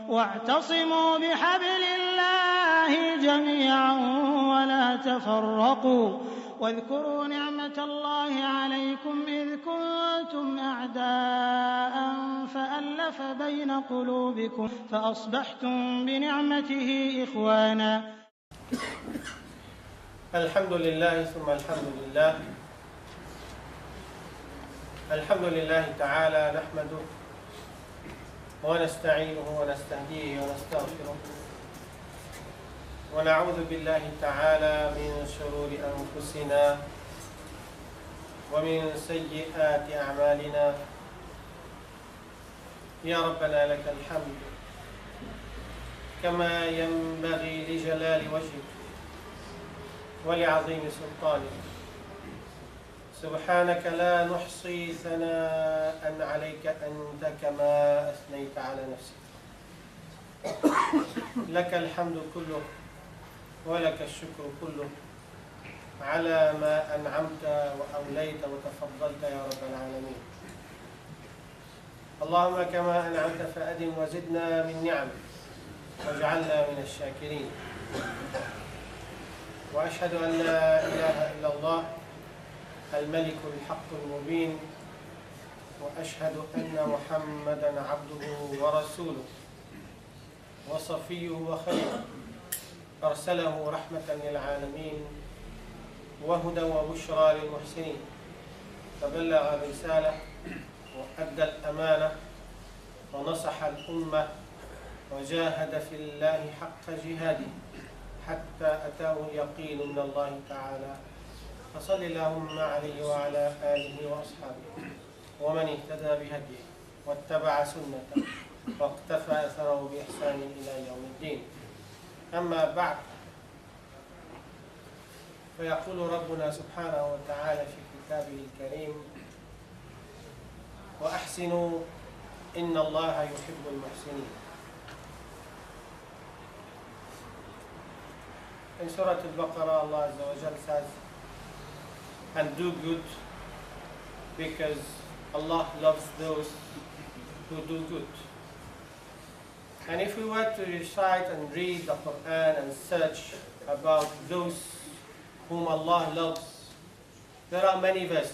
واعتصموا بحبل الله جميعا ولا تفرقوا واذكروا نعمة الله عليكم إذ كنتم أعداء فألف بين قلوبكم فأصبحتم بنعمته إخوانا. الحمد لله ثم الحمد لله. الحمد لله تعالى نحمده ونستعينه ونستهديه ونستغفره ونعوذ بالله تعالى من شرور أنفسنا ومن سيئات أعمالنا. يا ربنا لك الحمد كما ينبغي لجلال وجهك ولعظيم سلطانك. سبحانك لا نحصي ثناء عليك أنت كما أثنيت على نفسك. لك الحمد كله ولك الشكر كله على ما أنعمت وأوليت وتفضلت يا رب العالمين. اللهم كما أنعمت فأدم وزدنا من نعمك واجعلنا من الشاكرين. وأشهد أن لا إله إلا الله الملك الحق المبين، وأشهد أن محمدًا عبده ورسوله وصفيه وخيره أرسله رحمة للعالمين وهدى وبشرى للمحسنين. فبلغ الرسالة وأدى الأمانة ونصح الأمة وجاهد في الله حق جهاده حتى أتاه اليقين من الله تعالى. فصل اللهم عليه وعلى آله وأصحابه ومن اهتدى بهديه واتبع سنته واقتفى أثره بإحسان إلى يوم الدين. أما بعد، فيقول ربنا سبحانه وتعالى في كتابه الكريم: وأحسنوا إن الله يحب المحسنين. In Surah Al-Baqarah, Allah Azza wa Jal says, and do good, because Allah loves those who do good. And if we were to recite and read the Quran and search about those whom Allah loves, there are many verses.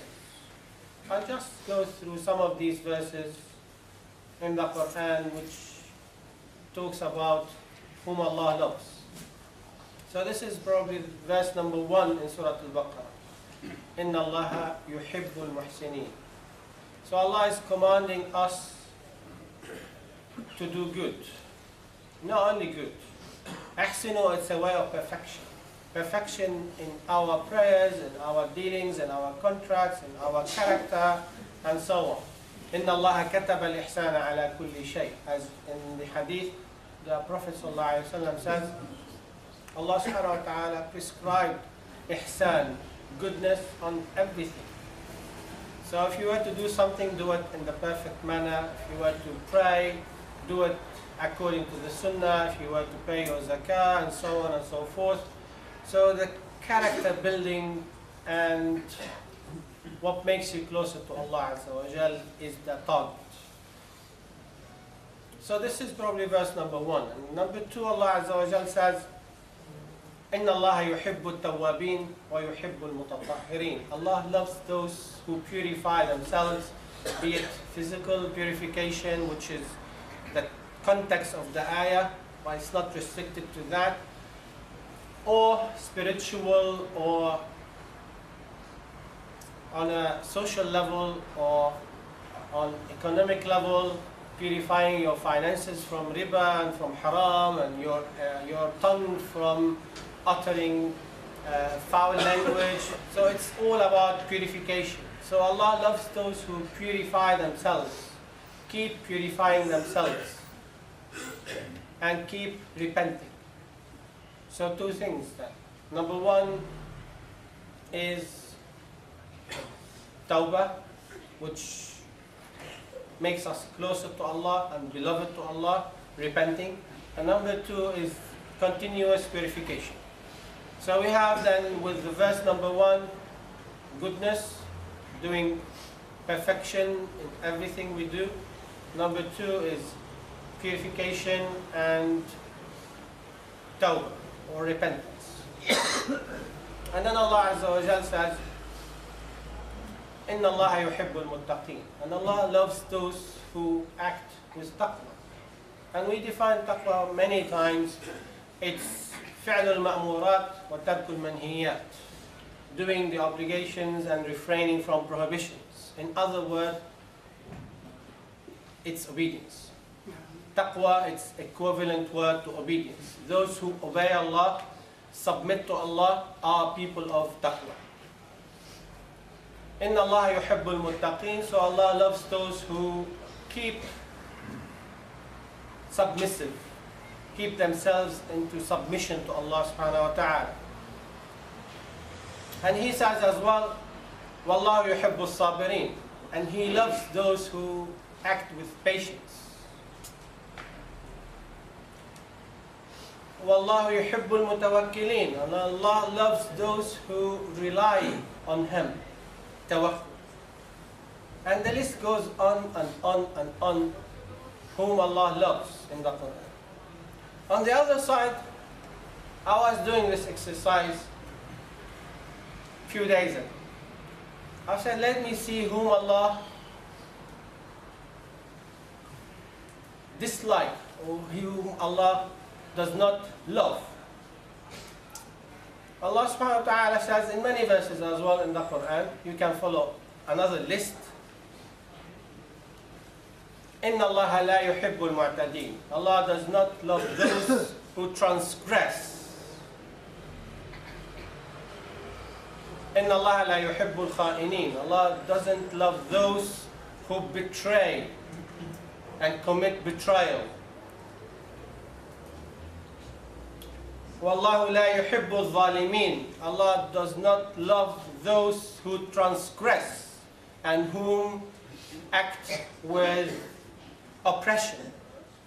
I'll just go through some of these verses in the Quran which talks about whom Allah loves. So this is probably verse number 1 in Surah Al-Baqarah. Inna Allaha yuhibbul muhsineen. So Allah is commanding us to do good. Not only good. Ahsinu, it's a way of perfection. Perfection in our prayers, in our dealings, in our contracts, in our character, and so on. Inna Allaha kataba al-ihsana ala kulli shay. As in the hadith, the Prophet ﷺ says, Allah subhanahu wa ta'ala prescribed ihsan, goodness, on everything. So if you were to do something, do it in the perfect manner. If you were to pray, do it according to the sunnah. If you were to pay your zakah, and so on and so forth. So the character building and what makes you closer to Allah Azza wa Jal is the target. So this is probably verse number 1. And number 2, Allah Azza wa Jal says, Inna Allah yuhibbu at-tawwabin wa yuhibbu al-mutatahhirin. Allah loves those who purify themselves, be it physical purification, which is the context of the ayah, but it's not restricted to that, or spiritual, or on a social level, or on economic level, purifying your finances from riba and from haram, and your tongue from uttering foul language. So it's all about purification. So Allah loves those who purify themselves, keep purifying themselves, and keep repenting. So 2 things then. Number 1 is tawbah, which makes us closer to Allah and beloved to Allah, repenting. And number 2 is continuous purification. So we have then with the verse number 1, goodness, doing perfection in everything we do. Number 2 is purification and tawbah or repentance. And then Allah Azza wa Jal says, Inna Allah yuhibbul muttaqeen. And Allah loves those who act with taqwa. And we define taqwa many times. It's fi'l al-ma'murat wa tark al-manhiyat. Doing the obligations and refraining from prohibitions. In other words, it's obedience. Taqwa, it's equivalent word to obedience. Those who obey Allah, submit to Allah, are people of taqwa. Inna Allah yuhibbul muttaqeen. So Allah loves those who keep submissive, keep themselves into submission to Allah subhanahu wa ta'ala. And He says as well, Wallahu yuhibbul sabirin. And He loves those who act with patience. Wallahu yuhibbul mutawakkilin. And Allah loves those who rely on Him. Tawakkul. And the list goes on and on and on, whom Allah loves in the Quran. On the other side, I was doing this exercise a few days ago. I said, let me see whom Allah dislike or whom Allah does not love. Allah subhanahu wa ta'ala says in many verses as well in the Quran, you can follow another list. Inna Allah la yuhibbul mu'tadeen. Allah does not love those who transgress. Inna Allah la yuhibbul kha'ineen. Allah doesn't love those who betray and commit betrayal. Wallahu la yuhibbul zalimin. Allah does not love those who transgress and whom act with oppression.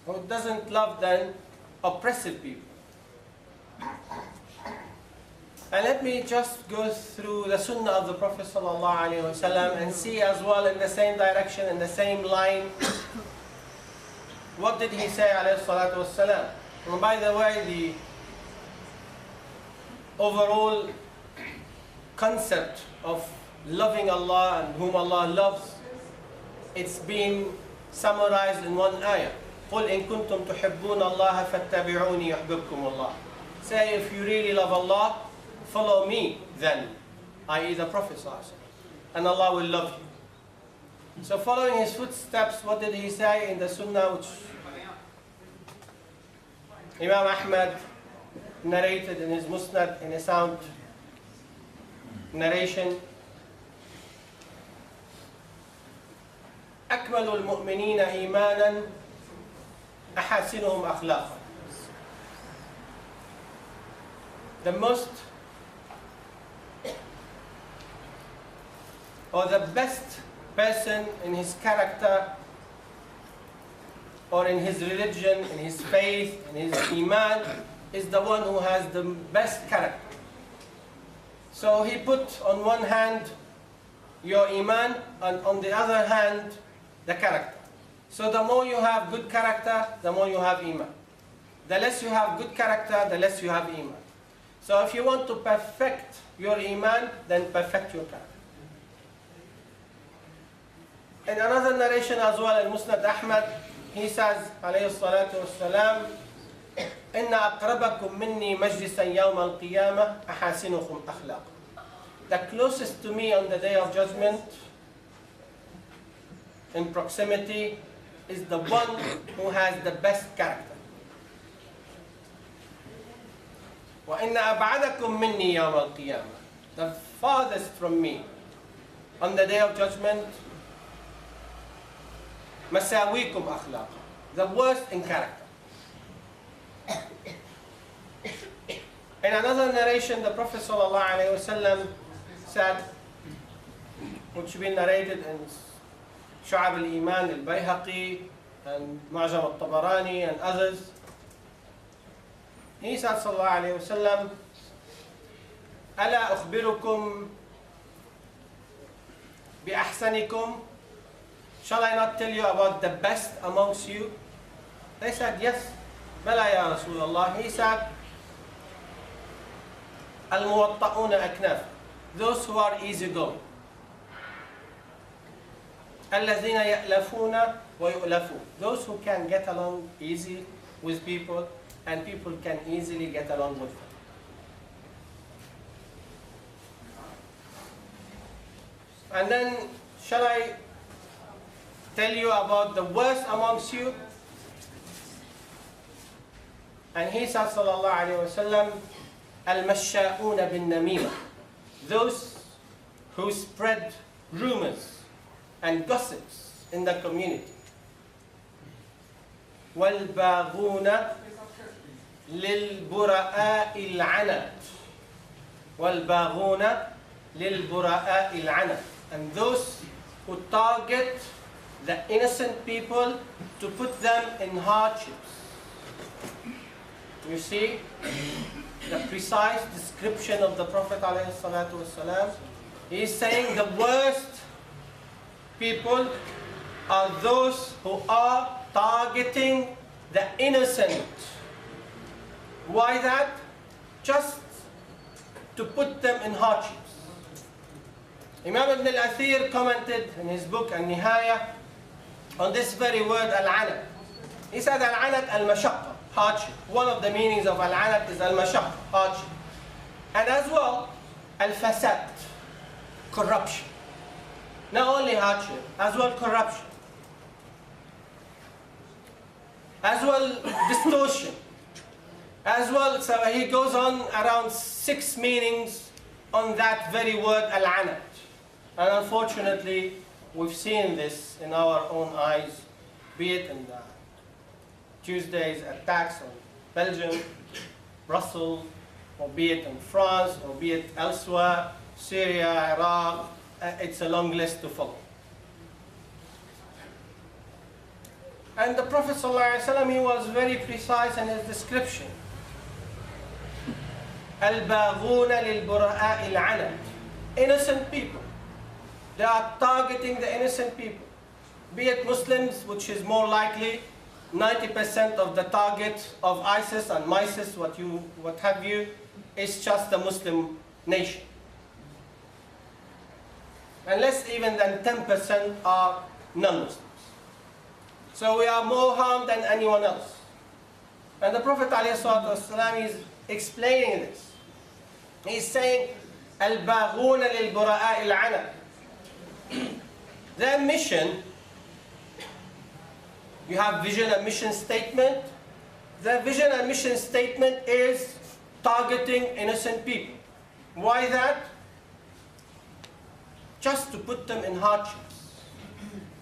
Who doesn't love then oppressive people. And let me just go through the sunnah of the Prophet ﷺ and see as well in the same direction, in the same line. What did he say alayhi salatu wassalam? And by the way, the overall concept of loving Allah and whom Allah loves, it's been summarized in one ayah. قُلْ إِن كُنْتُمْ تُحِبُّونَ اللَّهَ فَاتَّبِعُونِي يُحْبِبْكُمُ اللَّهُ. Say, if you really love Allah, follow me then, i.e. the Prophet ﷺ, and Allah will love you. So following his footsteps, what did he say in the sunnah which Imam Ahmad narrated in his Musnad in a sound narration? أكمل المؤمنين إيمانا أحاسنهم أخلاقا. The most or the best person in his character or in his religion, in his faith, in his iman, is the one who has the best character. So he put on one hand your iman and on the other hand the character. So the more you have good character, the more you have iman. The less you have good character, the less you have iman. So if you want to perfect your iman, then perfect your character. In another narration as well in Musnad Ahmad, he says, alayhi salatu wassalam, إِنَّ أَقْرَبَكُم مِّنِّي مَجْلِسًا يَوْمَ الْقِيَامَةِ أَحَاسِنُكُمْ أَخْلَاقًا. The closest to me on the day of judgment, in proximity, is the one who has the best character. وَإِنَّ أَبْعَدَكُم مِّنِّي يَوْمَ الْقِيَامَةِ. The farthest from me on the day of judgment, مَسَاوِيكُمْ أَخْلَاقًا. The worst in character. In another narration, the Prophet ﷺ said, which has been narrated in Shu'ab al-Iman, al-Bayhaqi, and Mu'jam al-Tabarani, and others, he said, sallallahu alayhi wa sallam, أَلَا أُخْبِرُكُمْ بِأَحْسَنِكُمْ. Shall I not tell you about the best amongst you? They said, yes. Bala ya Rasulullah. He said, Al-muwatta'una aknaf. Those who are easygoing. Al-lazina ya'lafuna wa yu'lafu. Those who can get along easy with people and people can easily get along with them. And then, shall I tell you about the worst amongst you? And he said, sallallahu alayhi wa sallam, al-mashsha'una bin-namima. Those who spread rumors and gossips in the community. وَالْبَاغُونَ لِلْبُرَآءِ الْعَنَتِ وَالْبَاغُونَ لِلْبُرَآءِ الْعَنَتِ. And those who target the innocent people to put them in hardships. You see the precise description of the Prophet ﷺ. He is saying the worst people are those who are targeting the innocent. Why that? Just to put them in hardships. Imam Ibn al-Athir commented in his book Al-Nihaya on this very word al-anat. He said al-anat al-mashaqqa, hardship. One of the meanings of al-anat is al-mashaqqa, hardship. And as well, al-fasad, corruption. Not only hardship, as well corruption. As well distortion. As well, so he goes on around 6 meanings on that very word al-anat. And unfortunately, we've seen this in our own eyes, be it in the Tuesday's attacks on Belgium, Brussels, or be it in France, or be it elsewhere, Syria, Iraq. It's a long list to follow. And the Prophet ﷺ, he was very precise in his description. Al-baghuna lil-bura'a il-'anat. Innocent people. They are targeting the innocent people. Be it Muslims, which is more likely, 90% of the target of ISIS and MISIS, what have you, is just the Muslim nation. And less even than 10% are non-Muslims. So we are more harmed than anyone else. And the Prophet ﷺ is explaining this. He's saying, Al-baghuna lil-bura'a il-'anat. Their mission, you have vision and mission statement. Their vision and mission statement is targeting innocent people. Why that? Just to put them in hardships.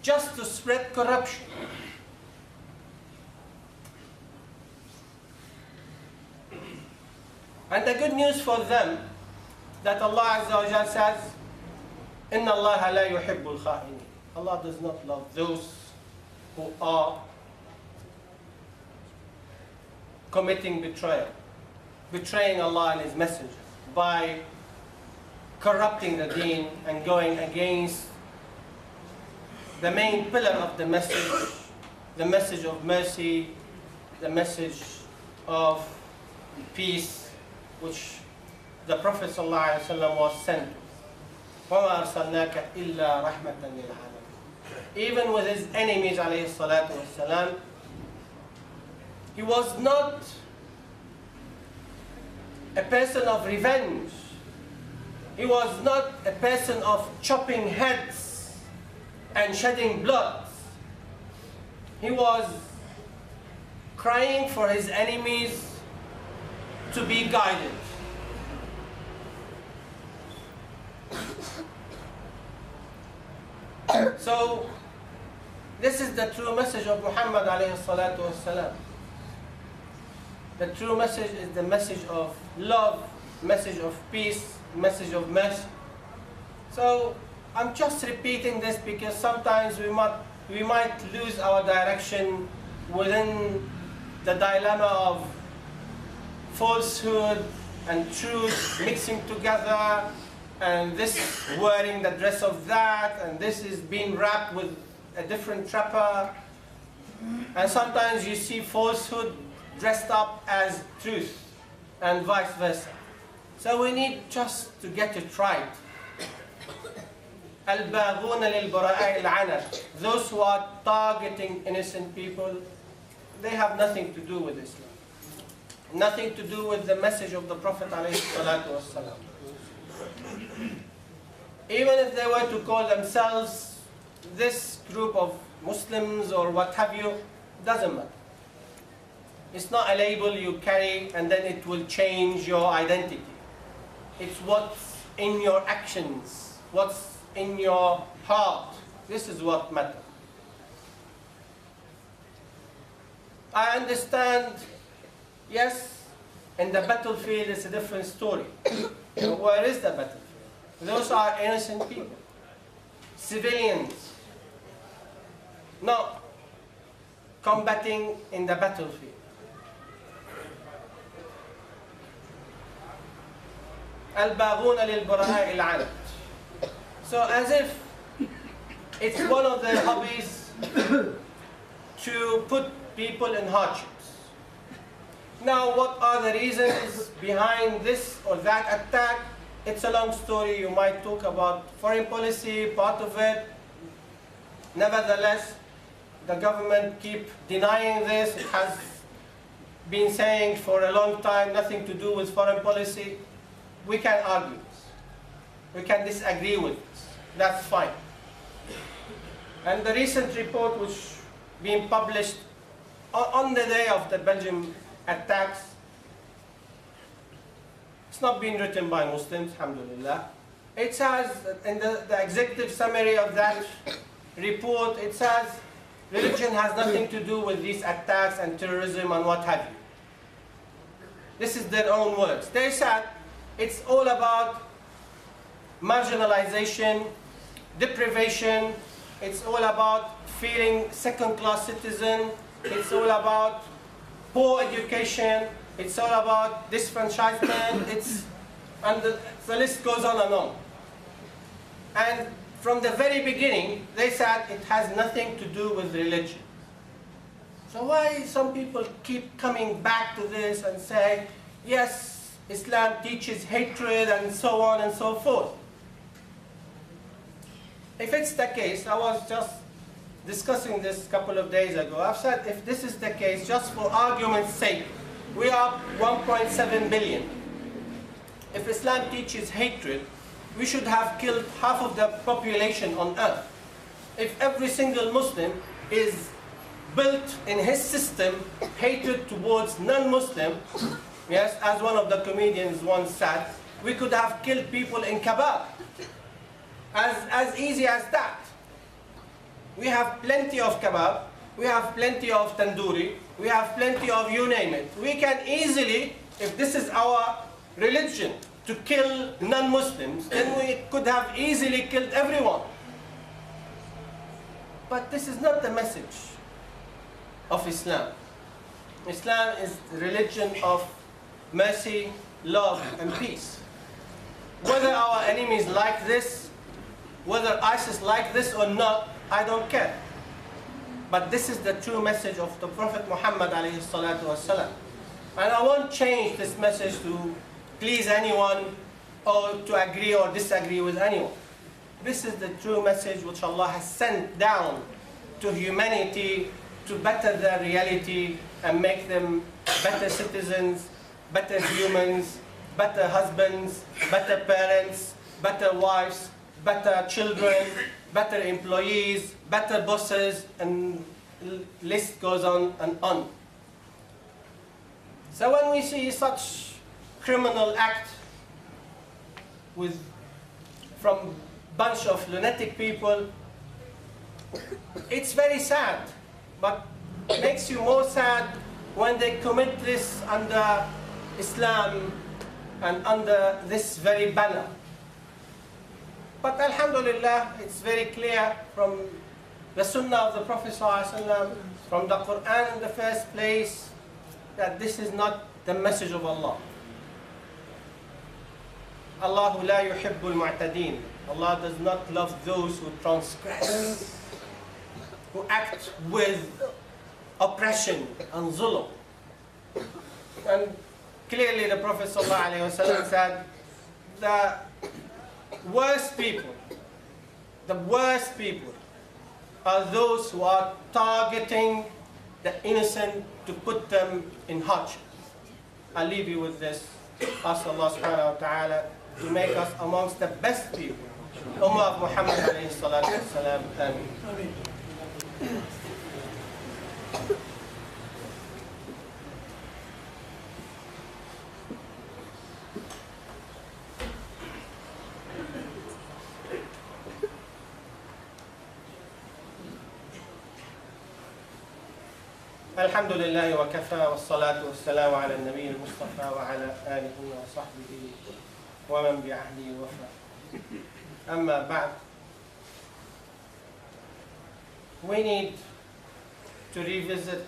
Just to spread corruption. And the good news for them, that Allah Azza wa Jal says, إِنَّ اللَّهَ لَا يُحِبُّ الْخَائِنِينَ. Allah does not love those who are committing betrayal, betraying Allah and His Messenger by corrupting the deen and going against the main pillar of the message of mercy, the message of peace, which the Prophet ﷺ was sent to. وَمَا أَرْسَلْنَاكَ إِلَّا رَحْمَةً لِلْعَالَمِينَ. Even with his enemies, alayhi salatu wasalam, he was not a person of revenge. He was not a person of chopping heads and shedding blood. He was crying for his enemies to be guided. So, this is the true message of Muhammad alayhi salatu wasalam. The true message is the message of love, message of peace, message of mercy. So, I'm just repeating this because sometimes we might lose our direction within the dilemma of falsehood and truth mixing together, and this wearing the dress of that, and this is being wrapped with a different wrapper. And sometimes you see falsehood dressed up as truth, and vice versa. So we need just to get it right. الباغون للبراء العنب. Those who are targeting innocent people, they have nothing to do with Islam. Nothing to do with the message of the Prophet ﷺ. Even if they were to call themselves this group of Muslims or what have you, doesn't matter. It's not a label you carry and then it will change your identity. It's what's in your actions, what's in your heart. This is what matters. I understand, yes, in the battlefield it's a different story. Where is the battlefield? Those are innocent people, civilians, not combating in the battlefield. الباغون للبراء العنب. So as if it's one of their hobbies to put people in hardships. Now what are the reasons behind this or that attack? It's a long story. You might talk about foreign policy, part of it. Nevertheless, the government keep denying this. It has been saying for a long time nothing to do with foreign policy. We can argue this. We can disagree with this. That's fine. And the recent report which being published on the day of the Belgium attacks, it's not been written by Muslims, alhamdulillah. It says, in the executive summary of that report, it says religion has nothing to do with these attacks and terrorism and what have you. This is their own words. They said it's all about marginalization, deprivation. It's all about feeling second-class citizen. It's all about poor education. It's all about disfranchisement. And the list goes on and on. And from the very beginning, they said it has nothing to do with religion. So why some people keep coming back to this and say, yes, Islam teaches hatred and so on and so forth. If it's the case, I was just discussing this a couple of days ago. I've said if this is the case, just for argument's sake, we are 1.7 billion. If Islam teaches hatred, we should have killed half of the population on earth. If every single Muslim is built in his system hatred towards non-Muslim, yes, as one of the comedians once said, we could have killed people in kebab. As easy as that. We have plenty of kebab, we have plenty of tandoori, we have plenty of you name it. We can easily, if this is our religion, to kill non-Muslims, then we could have easily killed everyone. But this is not the message of Islam. Islam is the religion of mercy, love, and peace. Whether our enemies like this, whether ISIS like this or not, I don't care. But this is the true message of the Prophet Muhammad alayhi salatu wasalam. And I won't change this message to please anyone or to agree or disagree with anyone. This is the true message which Allah has sent down to humanity to better their reality and make them better citizens, better humans, better husbands, better parents, better wives, better children, better employees, better bosses, and list goes on and on. So when we see such criminal act from bunch of lunatic people, it's very sad, but it makes you more sad when they commit this under Islam and under this very banner. But alhamdulillah, it's very clear from the Sunnah of the Prophet ﷺ, from the Quran in the first place, that this is not the message of Allah. Allahu la yuhibbul mu'tadeen. Allah does not love those who transgress, who act with oppression and zulm. And clearly the Prophet ﷺ said, the worst people are those who are targeting the innocent to put them in hardship. I'll leave you with this. Ask Allah subhanahu wa ta'ala to make us amongst the best people. Ummah of Muhammad alayhi salatu wasalam. Ameen. الحمد لله وكفى والصلاة والسلام على النبي المصطفى وعلى آله وصحبه ومن بعهده وفى. أما بعد, we need to revisit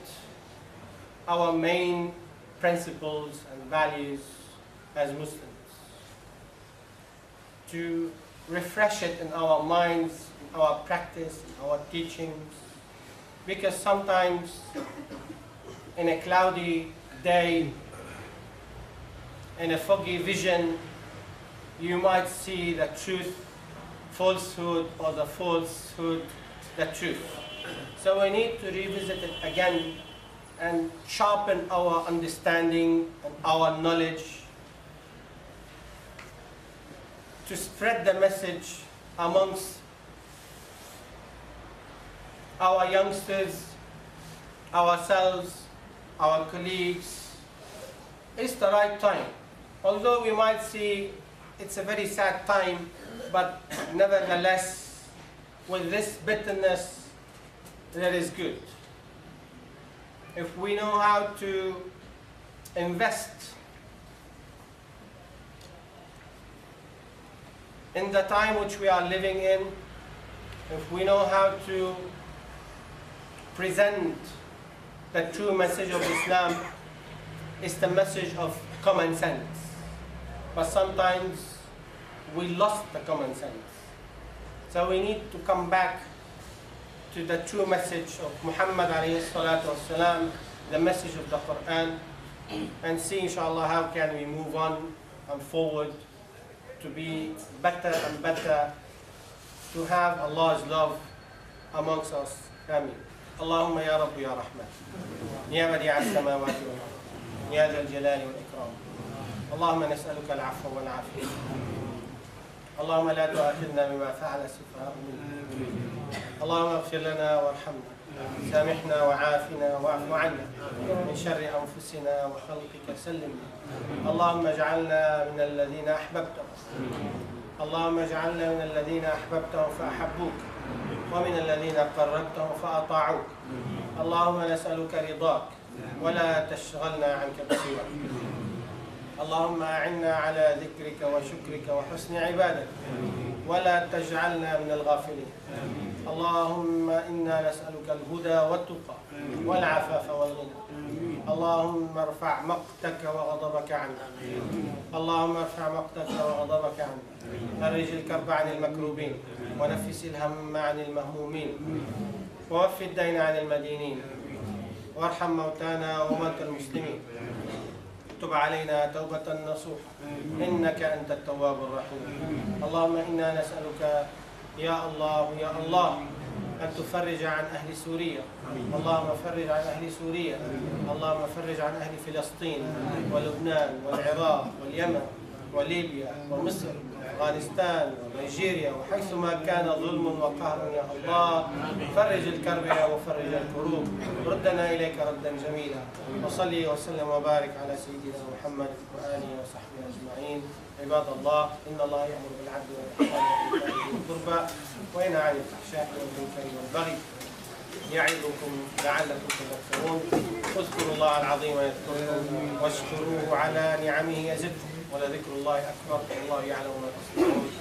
our main principles and values as Muslims, to refresh it in our minds, in our practice, in our teachings, because sometimes in a cloudy day, in a foggy vision, you might see the truth, falsehood, or the falsehood, the truth. So we need to revisit it again and sharpen our understanding and our knowledge to spread the message amongst our youngsters, ourselves, our colleagues. It's the right time. Although we might see it's a very sad time, but nevertheless, with this bitterness, there is good. If we know how to invest in the time which we are living in, if we know how to present the true message of Islam, is the message of common sense. But sometimes we lost the common sense. So we need to come back to the true message of Muhammad alayhi salatu wasalam, the message of the Quran, and see inshallah how can we move on and forward to be better and better, to have Allah's love amongst us. Ameen. اللهم يا رب يا رحمن يا بديع السماوات والأرض يا ذا الجلال والإكرام اللهم نسألك العفو والعافية اللهم لا تؤاخذنا بما فعل السفهاء منا اللهم اغفر لنا وارحمنا سامحنا وعافنا واعف عنا من شر أنفسنا وخلقك سلمنا اللهم اجعلنا من الذين أحببتهم اللهم اجعلنا من الذين أحببتهم فأحبوك ومن الذين قربتهم فأطاعوك اللهم نسألك رضاك ولا تشغلنا عنك بسواك اللهم أعنا على ذكرك وشكرك وحسن عبادتك ولا تجعلنا من الغافلين اللهم إنا نسألك الهدى والتقى والعفاف والغنى اللهم ارفع مقتك وغضبك عنا اللهم ارفع مقتك وغضبك عنا فرج الكرب عن المكروبين ونفس الهم عن المهمومين ووف الدين عن المدينين وارحم موتانا وموتى المسلمين تب علينا توبة نصوحة إنك أنت التواب الرحيم اللهم إنا نسألك يا الله يا الله أن تفرج عن أهل سوريا اللهم فرج عن أهل سوريا اللهم فرج عن أهل فلسطين ولبنان والعراق واليمن وليبيا ومصر وأفغانستان ونيجيريا وحيثما كان ظلم وقهر يا الله فرج الكرب وفرج الكروب ردنا إليك ردا جميلا وصلي وسلم وبارك على سيدنا محمد وآله وصحبه أجمعين عباد الله إن الله يأمر بالعدل والإحسان وإيتاء ذي القربى وينهى عن الفحشاء والمنكر والبغي يعظكم لعلكم تذكرون اذكروا الله العظيم يذكركم واشكروه على نعمه يزدكم ولذكر الله أكبر والله يعلم ما تصنعون